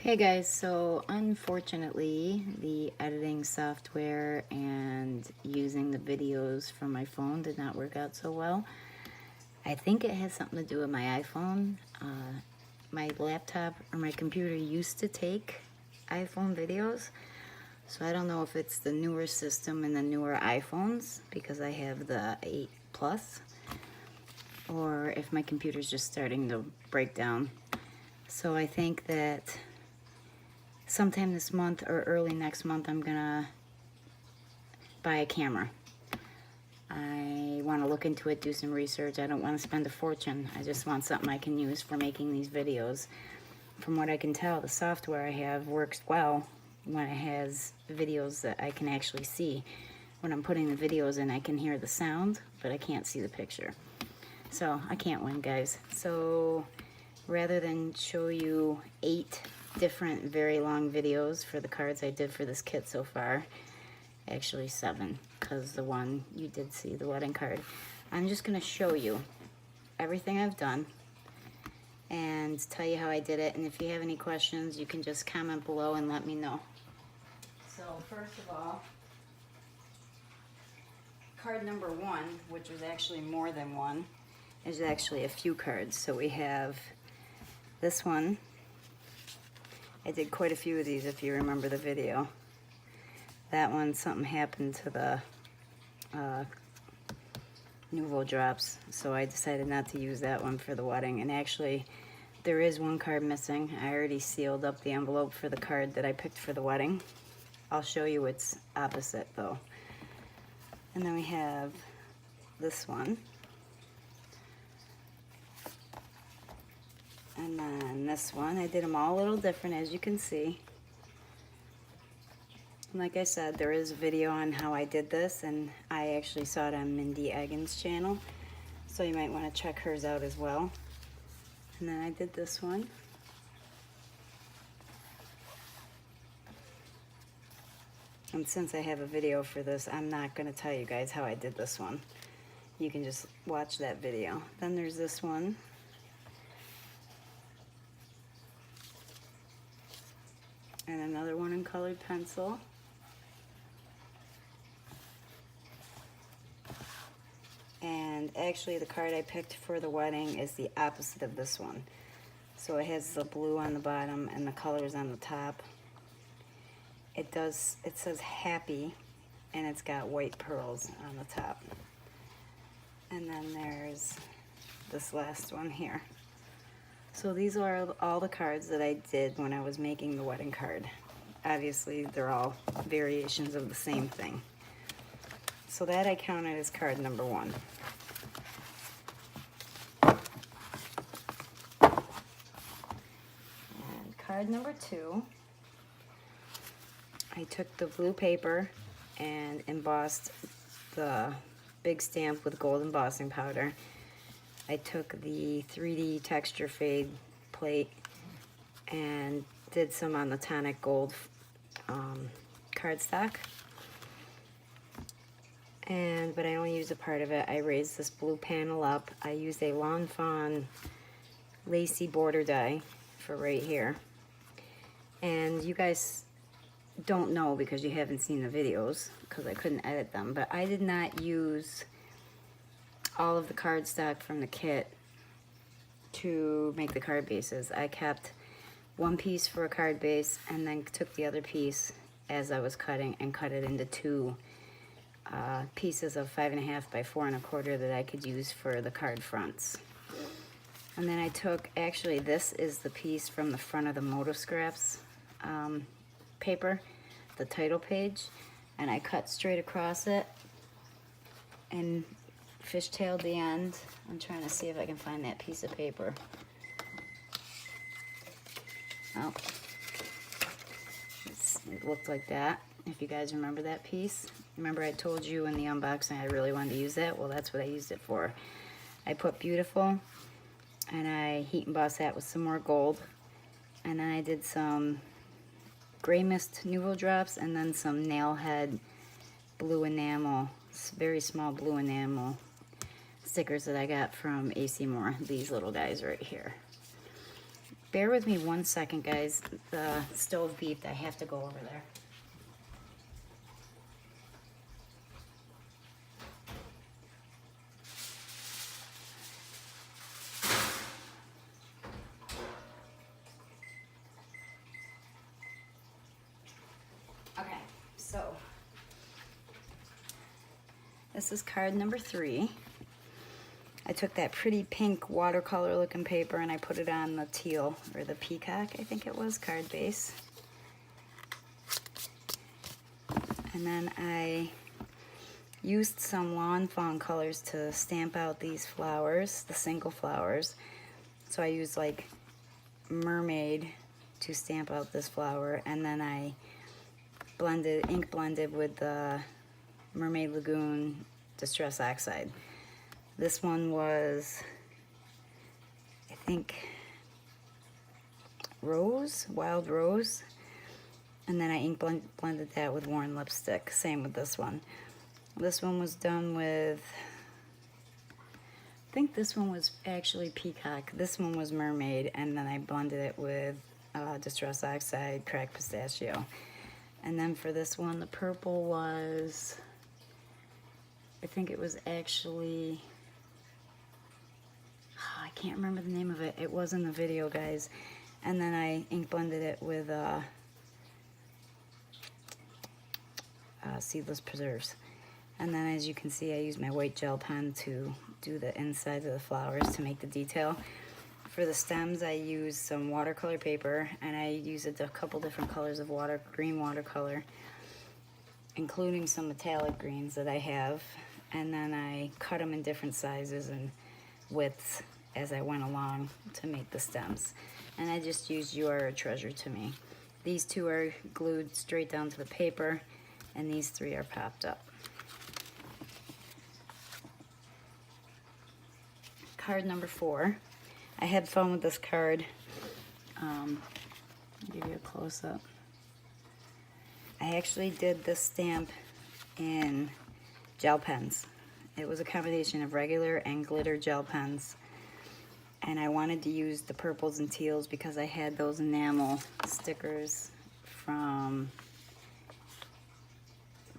Hey guys, so unfortunately the editing software and using the videos from my phone did not work out so well. I think it has something to do with my iPhone. My laptop or my computer used to take iPhone videos, so I don't know if it's the newer system and the newer iPhones because I have the 8 Plus, or if my computer's just starting to break down. So I think that sometime this month or early next month, I'm gonna buy a camera. I want to look into it, do some research. I don't want to spend a fortune. I just want something I can use for making these videos. From what I can tell, the software I have works well when it has videos that I can actually see. When I'm putting the videos in, I can hear the sound, but I can't see the picture. So I can't win, guys. So rather than show you 8 different very long videos for the cards I did for this kit so far, actually 7, because the one you did see, the wedding card, I'm just going to show you everything I've done and tell you how I did it. And if you have any questions, you can just comment below and let me know. So first of all, card number 1, which was actually more than one, is actually a few cards. So we have this one. I did quite a few of these if you remember the video. That one, something happened to the Nouveau drops, so I decided not to use that one for the wedding. And actually, there is one card missing. I already sealed up the envelope for the card that I picked for the wedding. I'll show you its opposite though. And then we have this one. And then this one, I did them all a little different, as you can see. And like I said, there is a video on how I did this, and I actually saw it on Mindy Egan's channel, so you might want to check hers out as well. And then I did this one. And since I have a video for this, I'm not going to tell you guys how I did this one. You can just watch that video. Then there's this one. And another one in colored pencil. And actually the card I picked for the wedding is the opposite of this one. So it has the blue on the bottom and the colors on the top. It says happy, and it's got white pearls on the top. And then there's this last one here. So these are all the cards that I did when I was making the wedding card. Obviously, they're all variations of the same thing. So that I counted as card number 1. And card number 2, I took the blue paper and embossed the big stamp with gold embossing powder. I took the 3D texture fade plate and did some on the tonic gold cardstock. But I only used a part of it. I raised this blue panel up. I used a Lawn Fawn lacy border die for right here. And you guys don't know because you haven't seen the videos because I couldn't edit them, but I did not use all of the cardstock from the kit to make the card bases. I kept one piece for a card base and then took the other piece as I was cutting and cut it into 2 pieces of 5.5 by 4 1/4 that I could use for the card fronts. And then I took, actually this is the piece from the front of the Moto Scraps paper, the title page, and I cut straight across it and fishtailed the end. I'm trying to see if I can find that piece of paper. Oh, it looked like that, if you guys remember that piece. Remember I told you in the unboxing I really wanted to use that? Well, that's what I used it for. I put beautiful, and I heat embossed that with some more gold, and then I did some gray mist Nouveau drops and then some nail head blue enamel, very small blue enamel stickers that I got from AC Moore, these little guys right here. bear with me 1 second, guys. The stove beeped. I have to go over there. Okay, so this is card number 3. I took that pretty pink watercolor looking paper and I put it on the teal, or the peacock, I think it was, card base. And then I used some lawn fawn colors to stamp out these flowers, the single flowers. So I used like mermaid to stamp out this flower, and then I ink blended with the Mermaid Lagoon Distress Oxide. This one was, I think, rose, wild rose. And then I ink blended that with worn lipstick. Same with this one. This one was done with, I think this one was actually peacock. This one was mermaid, and then I blended it with Distress Oxide, cracked pistachio. And then for this one, the purple was, I think it was actually, I can't remember the name of it. It was in the video, guys. And then I ink blended it with seedless preserves. And then, as you can see, I used my white gel pen to do the inside of the flowers to make the detail. For the stems, I used some watercolor paper, and I used a couple different colors of green watercolor, including some metallic greens that I have. And then I cut them in different sizes and widths as I went along to make the stems. And I just used You Are a Treasure to Me. These two are glued straight down to the paper, and these 3 are popped up. Card number 4. I had fun with this card. I'll give you a close-up. I actually did this stamp in gel pens. It was a combination of regular and glitter gel pens. And I wanted to use the purples and teals because I had those enamel stickers from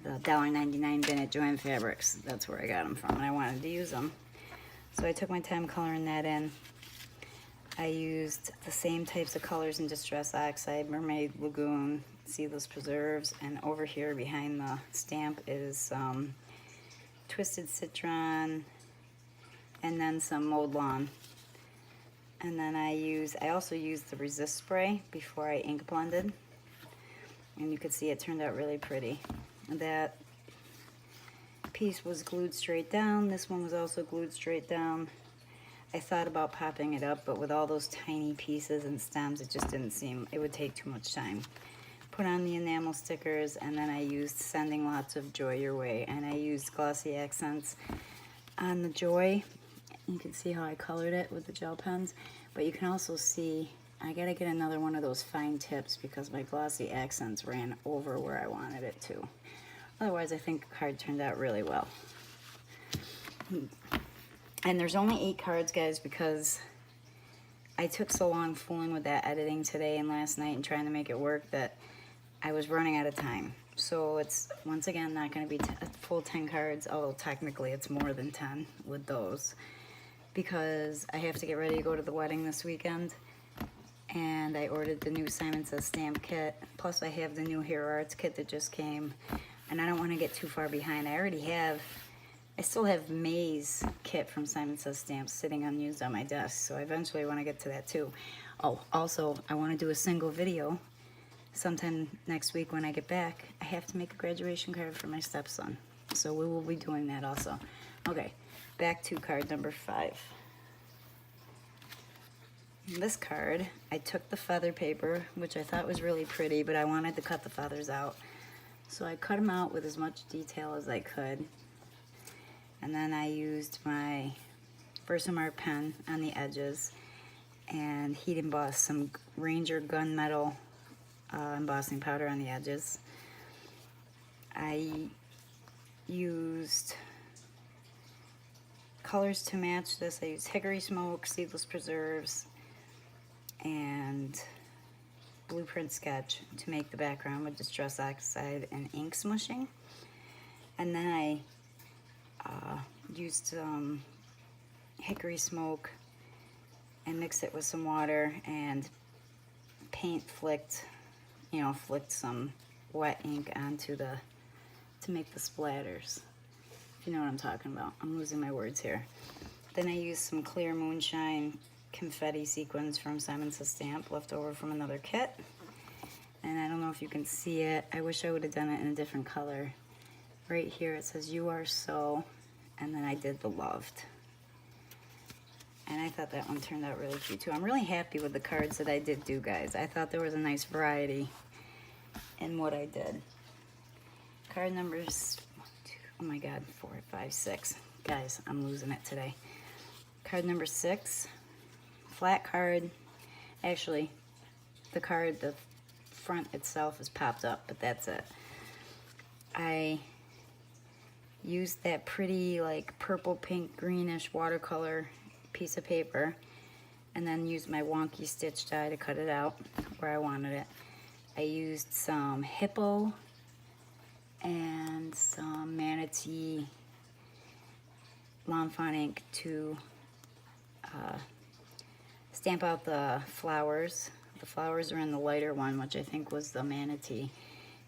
the $1.99 bin at Joann Fabrics. That's where I got them from, and I wanted to use them. So I took my time coloring that in. I used the same types of colors in Distress Oxide, Mermaid Lagoon, Seedless Preserves, and over here behind the stamp is Twisted Citron, and then some Mowed Lawn. And then I also used the Resist spray before I ink blended. And you could see it turned out really pretty. That piece was glued straight down. This one was also glued straight down. I thought about popping it up, but with all those tiny pieces and stems, it just didn't seem, it would take too much time. Put on the enamel stickers, and then I used Sending Lots of Joy Your Way, and I used glossy accents on the joy. You can see how I colored it with the gel pens, but you can also see I gotta get another one of those fine tips because my glossy accents ran over where I wanted it to. Otherwise, I think the card turned out really well. And there's only 8 cards, guys, because I took so long fooling with that editing today and last night and trying to make it work that I was running out of time. So it's, once again, not going to be a full 10 cards, although technically it's more than 10 with those, because I have to get ready to go to the wedding this weekend, and I ordered the new Simon Says stamp kit, plus I have the new Hero Arts kit that just came, and I don't want to get too far behind. I still have May's kit from Simon Says Stamps sitting unused on my desk, so I eventually want to get to that too. Oh, also, I want to do a single video sometime next week when I get back. I have to make a graduation card for my stepson, so we will be doing that also. Okay, back to card number 5. This card, I took the feather paper, which I thought was really pretty, but I wanted to cut the feathers out. So I cut them out with as much detail as I could. And then I used my Versamark pen on the edges and heat embossed some Ranger gunmetal embossing powder on the edges. I used colors to match this. I used Hickory Smoke, Seedless Preserves, and blueprint sketch to make the background with Distress Oxide and ink smushing. And then I used some hickory smoke and mixed it with some water and flicked some wet ink onto to make the splatters. If you know what I'm talking about. I'm losing my words here. Then I used some clear moonshine confetti sequins from Simon Says Stamp, left over from another kit. And I don't know if you can see it. I wish I would have done it in a different color. Right here it says "You Are So," and then I did the loved. And I thought that one turned out really cute too. I'm really happy with the cards that I did do, guys. I thought there was a nice variety in what I did. Card numbers, 1, 2, oh my God, 4, 5, 6. Guys, I'm losing it today. Card number 6, flat card. Actually, the front itself is popped up, but that's it. I used that pretty like purple, pink, greenish watercolor piece of paper and then used my wonky stitch die to cut it out where I wanted it. I used some hippo and some manatee lawn fawn ink to stamp out the flowers. The flowers are in the lighter one, which I think was the manatee.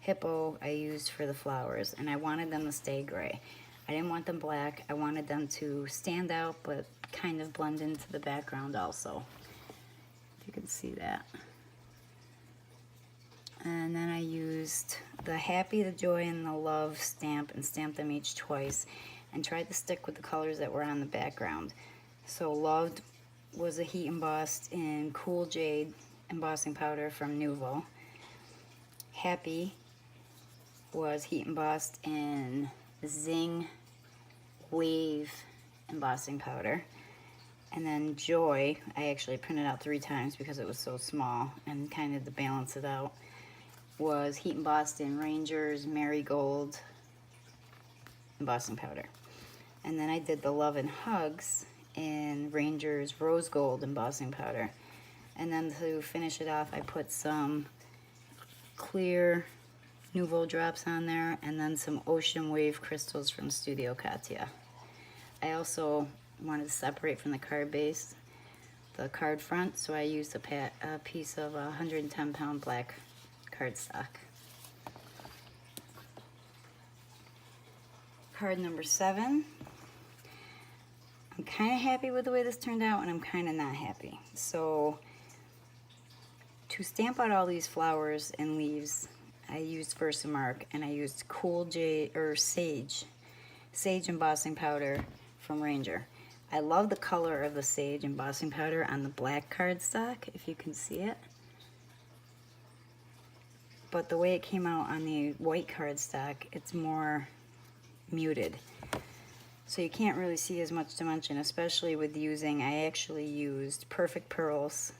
Hippo I used for the flowers, and I wanted them to stay gray. I didn't want them black. I wanted them to stand out but kind of blend into the background also. If you can see that. And then I used the happy, the joy, and the love stamp and stamped them each twice and tried to stick with the colors that were on the background. So loved was a heat embossed in Cool Jade embossing powder from Nuvo. Happy was heat embossed in Zing Wave embossing powder. And then Joy, I actually printed out 3 times because it was so small, and kind of to balance it out, was heat embossed in Ranger's Marigold embossing powder. And then I did the Love and Hugs in Ranger's Rose Gold embossing powder. And then to finish it off, I put some clear Nuvo drops on there and then some Ocean Wave crystals from Studio Katia. I also wanted to separate from the card base the card front, so I used a piece of 110-pound black cardstock. Card number 7. I'm kind of happy with the way this turned out, and I'm kind of not happy. So to stamp out all these flowers and leaves, I used Versamark, and I used Cool Jade or Sage embossing powder from Ranger. I love the color of the Sage embossing powder on the black cardstock, if you can see it. But the way it came out on the white cardstock, it's more muted. So you can't really see as much dimension, especially with using, I actually used Perfect Pearls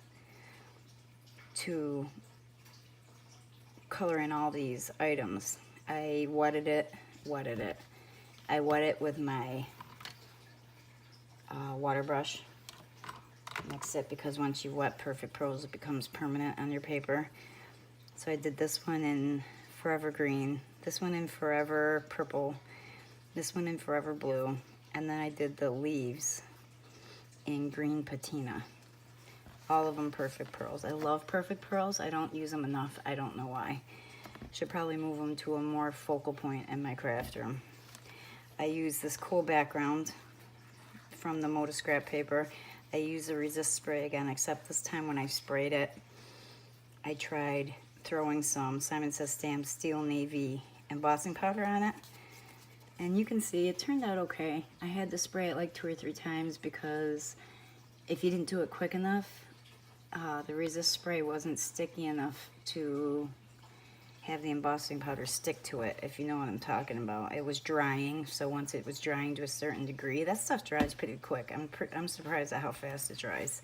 to color in all these items. I wetted it. I wet it with my water brush. Mix it because once you wet Perfect Pearls, it becomes permanent on your paper. So I did this one in Forever Green, this one in Forever Purple, this one in Forever Blue, and then I did the leaves in Green Patina. All of them Perfect Pearls. I love Perfect Pearls. I don't use them enough. I don't know why. Should probably move them to a more focal point in my craft room. I use this cool background from the Moda scrap paper. I use the resist spray again, except this time when I sprayed it, I tried throwing some Simon Says Stamp Steel Navy embossing powder on it. And you can see it turned out okay. I had to spray it like 2 or 3 times because if you didn't do it quick enough, the resist spray wasn't sticky enough to have the embossing powder stick to it, if you know what I'm talking about. It was drying, so once it was drying to a certain degree, that stuff dries pretty quick. I'm surprised at how fast it dries.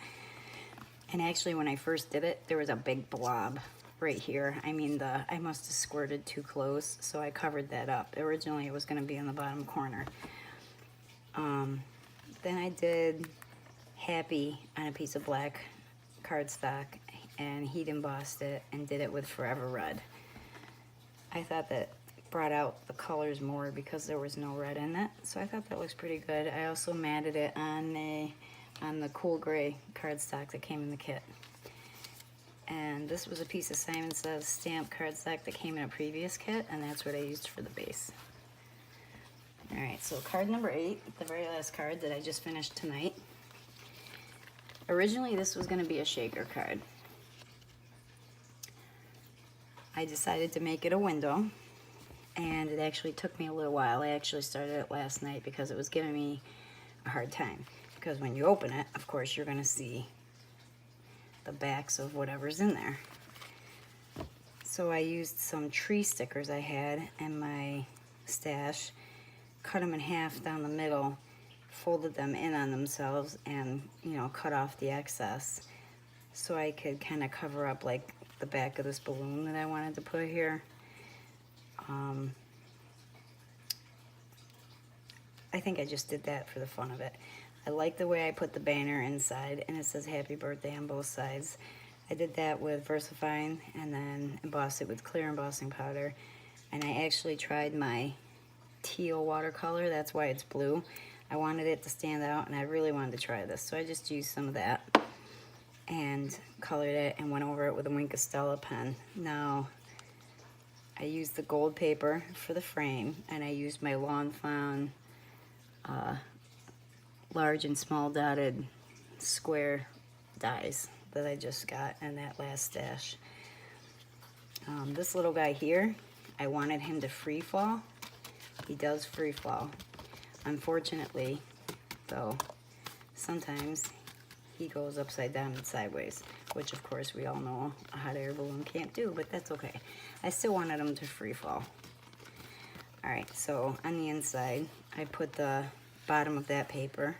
And actually, when I first did it, there was a big blob right here. I mean, I must have squirted too close, so I covered that up. Originally, it was going to be in the bottom corner. Then I did Happy on a piece of black cardstock, and heat embossed it and did it with Forever Red. I thought that brought out the colors more because there was no red in it, so I thought that looks pretty good. I also matted it on the cool gray cardstock that came in the kit. And this was a piece of Simon Says stamp cardstock that came in a previous kit, and that's what I used for the base. Alright, so card number 8, the very last card that I just finished tonight. Originally this was going to be a shaker card. I decided to make it a window, and it actually took me a little while. I actually started it last night because it was giving me a hard time. Because when you open it, of course, you're going to see the backs of whatever's in there. So I used some tree stickers I had in my stash, cut them in half down the middle, folded them in on themselves, and, you know, cut off the excess so I could kind of cover up like the back of this balloon that I wanted to put here. I think I just did that for the fun of it. I like the way I put the banner inside, and it says happy birthday on both sides. I did that with VersaFine and then embossed it with clear embossing powder. And I actually tried my teal watercolor, that's why it's blue. I wanted it to stand out, and I really wanted to try this. So I just used some of that and colored it and went over it with a Wink of Stella pen. Now, I used the gold paper for the frame, and I used my Lawn Fawn large and small dotted square dies that I just got in that last stash. This little guy here, I wanted him to free fall. He does free fall. Unfortunately, though, sometimes he goes upside down and sideways, which of course we all know a hot air balloon can't do, but that's okay. I still wanted him to free fall. Alright, so on the inside, I put the bottom of that paper,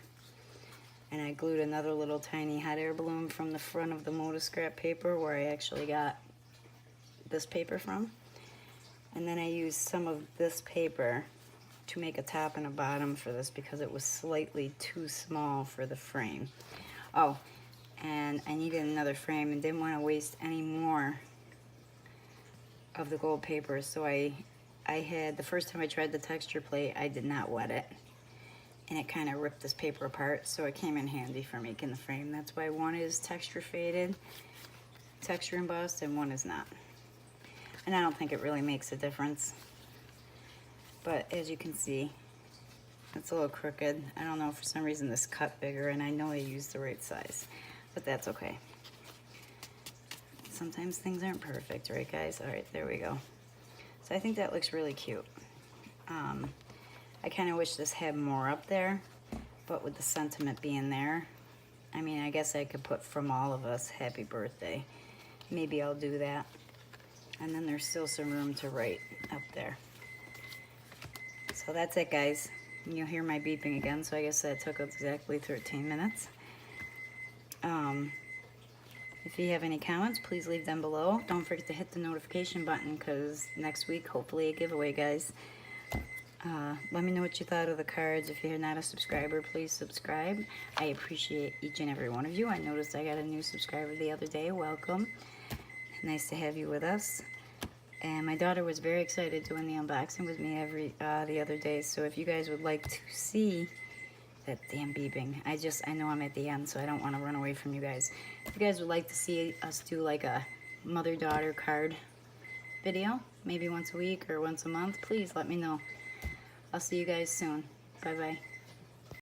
and I glued another little tiny hot air balloon from the front of the Moda scrap paper where I actually got this paper from. And then I used some of this paper to make a top and a bottom for this because it was slightly too small for the frame. Oh, and I needed another frame and didn't want to waste any more of the gold paper, so I had, the first time I tried the texture plate, I did not wet it, and it kind of ripped this paper apart, so it came in handy for making the frame. That's why one is texture faded, texture embossed, and one is not. And I don't think it really makes a difference, but as you can see, it's a little crooked. I don't know, for some reason this cut bigger, and I know I used the right size, but that's okay. Sometimes things aren't perfect, right guys? All right, there we go. So I think that looks really cute. I kind of wish this had more up there, but with the sentiment being there, I mean, I guess I could put from all of us, happy birthday. Maybe I'll do that. And then there's still some room to write up there. So that's it, guys. You'll hear my beeping again, so I guess that took exactly 13 minutes. If you have any comments, please leave them below. Don't forget to hit the notification button, because next week, hopefully a giveaway, guys. Let me know what you thought of the cards. If you're not a subscriber, please subscribe. I appreciate each and every one of you. I noticed I got a new subscriber the other day. Welcome. Nice to have you with us. And my daughter was very excited doing the unboxing with me the other day. So if you guys would like to see that damn beeping, I know I'm at the end, so I don't want to run away from you guys. If you guys would like to see us do like a mother-daughter card video, maybe once a week or once a month, please let me know. I'll see you guys soon. Bye-bye.